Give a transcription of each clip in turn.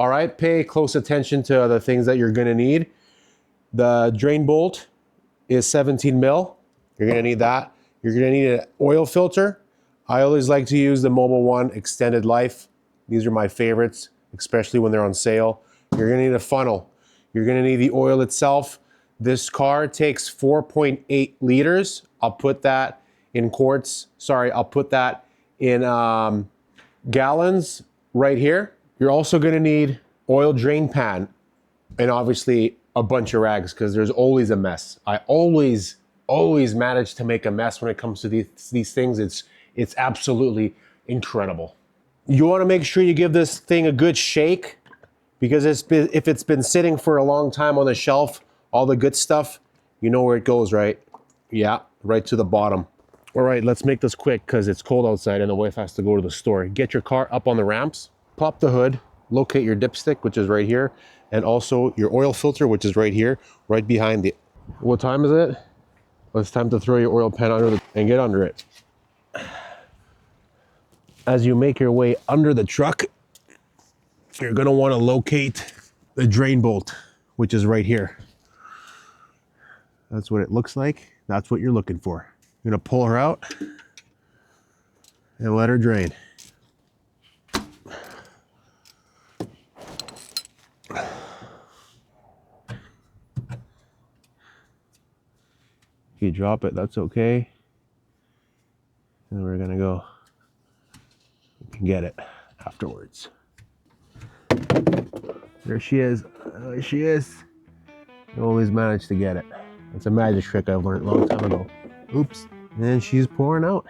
All right, pay close attention to the things that you're gonna need. The drain bolt is 17 mil. You're gonna need that. You're gonna need an oil filter. I always like to use the Mobile One Extended Life. These are my favorites, especially when they're on sale. You're gonna need a funnel. You're gonna need the oil itself. This car takes 4.8 liters. I'll put that in quarts. Sorry, I'll put that in gallons right here. You're also gonna need oil drain pan and obviously a bunch of rags because there's always a mess. I always manage to make a mess when it comes to these things. It's absolutely incredible. You wanna make sure you give this thing a good shake because if it's been sitting for a long time on the shelf, all the good stuff, you know where it goes, right? Yeah, right to the bottom. All right, let's make this quick because it's cold outside and the wife has to go to the store. Get your car up on the ramps, pop the hood, locate your dipstick, which is right here, and also your oil filter, which is right here, right behind it. What time is it? Well, it's time to throw your oil pan under and get under it. As you make your way under the truck, you're gonna wanna locate the drain bolt, which is right here. That's what it looks like. That's what you're looking for. You're gonna pull her out and let her drain. If you drop it, that's okay. And we're gonna go, you can get it afterwards. There she is. There she is. You always manage to get it. It's a magic trick I've learned a long time ago. Oops. And she's pouring out.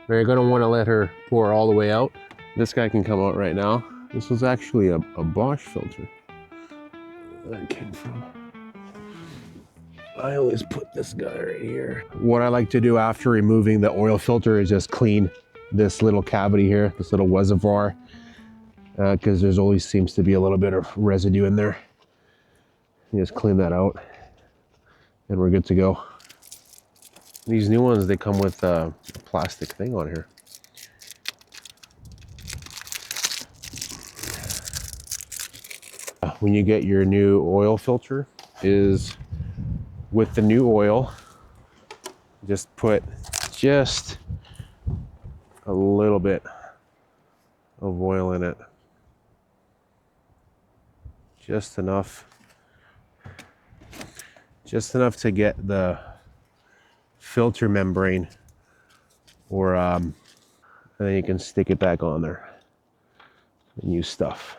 You're gonna wanna let her pour all the way out. This guy can come out right now. This was actually a Bosch filter that came from. I always put this guy right here. What I like to do after removing the oil filter is just clean this little cavity here, this little reservoir, because there's always seems to be a little bit of residue in there. You just clean that out and we're good to go. These new ones, they come with a plastic thing on here. When you get your new oil filter is with the new oil, just put just a little bit of oil in it. Just enough to get the filter membrane, or and then you can stick it back on there and use stuff.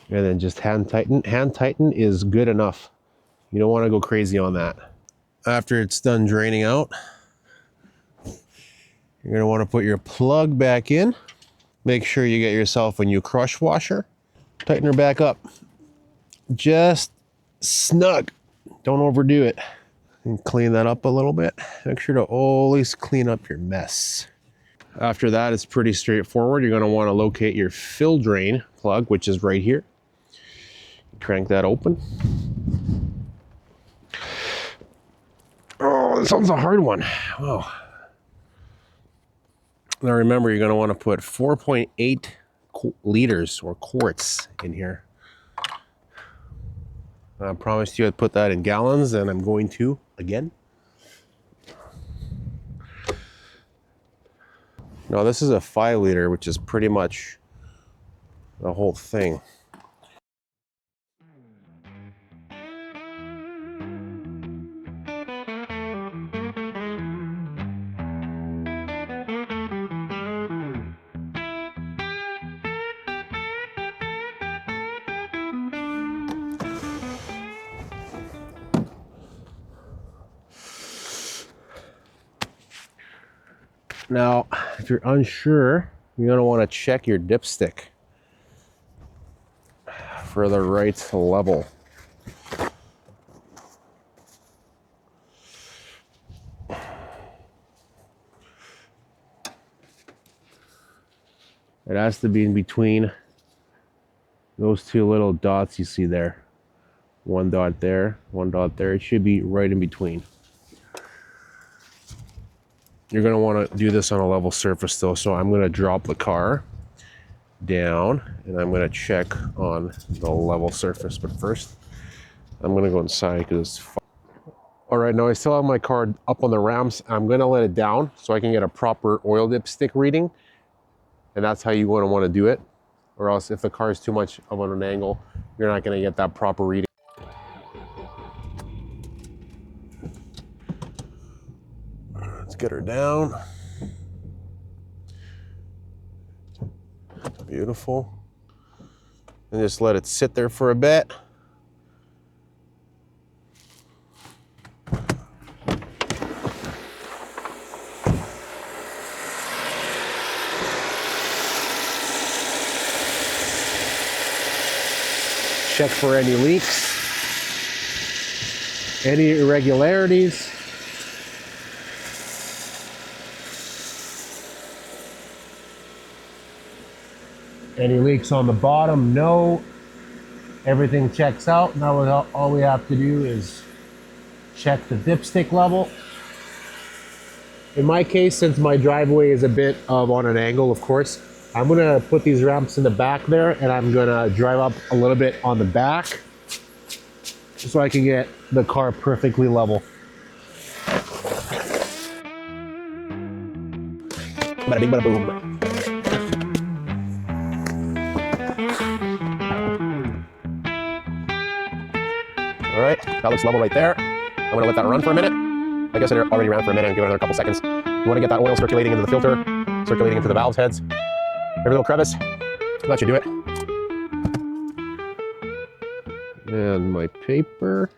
And then just hand tighten. Hand tighten is good enough. You don't want to go crazy on that. After it's done draining out, you're going to want to put your plug back in. Make sure you get yourself a new crush washer. Tighten her back up. Just snug. Don't overdo it. And clean that up a little bit. Make sure to always clean up your mess. After that, it's pretty straightforward. You're going to want to locate your fill drain plug, which is right here. Crank that open. Oh, this one's a hard one. Oh. Now remember, you're going to want to put 4.8 liters or quarts in here. I promised you I'd put that in gallons, and I'm going to again. Now this is a 5 liter, which is pretty much the whole thing. Now, if you're unsure, you're going to want to check your dipstick for the right level. It has to be in between those two little dots you see there. One dot there, one dot there. It should be right in between. You're going to want to do this on a level surface though, so I'm going to drop the car down, and I'm gonna check on the level surface. But first, I'm gonna go inside because it's fun. All right, now I still have my car up on the ramps. I'm gonna let it down so I can get a proper oil dipstick reading. And that's how you want to do it. Or else if the car is too much of an angle, you're not gonna get that proper reading. Let's get her down. Beautiful. And just let it sit there for a bit. Check for any leaks, any irregularities. Any leaks on the bottom? No. Everything checks out. Now all we have to do is check the dipstick level. In my case, since my driveway is a bit on an angle, of course, I'm gonna put these ramps in the back there, and I'm gonna drive up a little bit on the back so I can get the car perfectly level. Bada bing, bada boom. All right, that looks level right there. I'm gonna let that run for a minute. I guess it already ran for a minute, and give it another couple seconds. You wanna get that oil circulating into the filter, circulating into the valve heads. Every little crevice, let you do it. And my paper,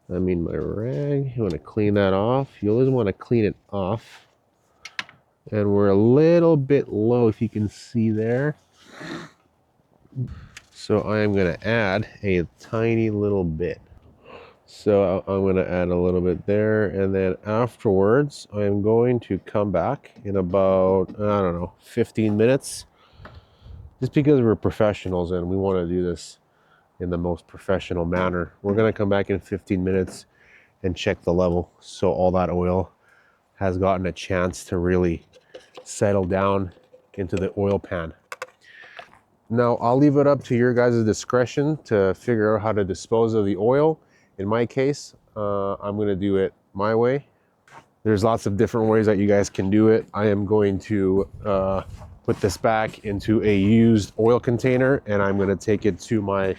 my rag, you wanna clean that off. You always wanna clean it off. And we're a little bit low, if you can see there. So I am gonna add a tiny little bit. So I'm gonna add a little bit there, and then afterwards, I'm going to come back in about, I don't know, 15 minutes. Just because we're professionals and we wanna do this in the most professional manner. We're gonna come back in 15 minutes and check the level. So all that oil has gotten a chance to really settle down into the oil pan. Now, I'll leave it up to your guys' discretion to figure out how to dispose of the oil. In my case, I'm gonna do it my way. There's lots of different ways that you guys can do it. I am going to put this back into a used oil container, and I'm gonna take it to my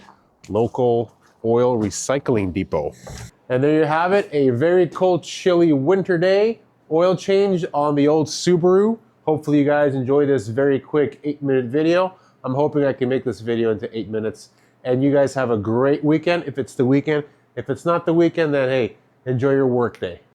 local oil recycling depot. And there you have it, a very cold, chilly winter day. Oil change on the old Subaru. Hopefully you guys enjoyed this very quick 8-minute video. I'm hoping I can make this video into 8 minutes. And you guys have a great weekend if it's the weekend. If it's not the weekend, then hey, enjoy your work day.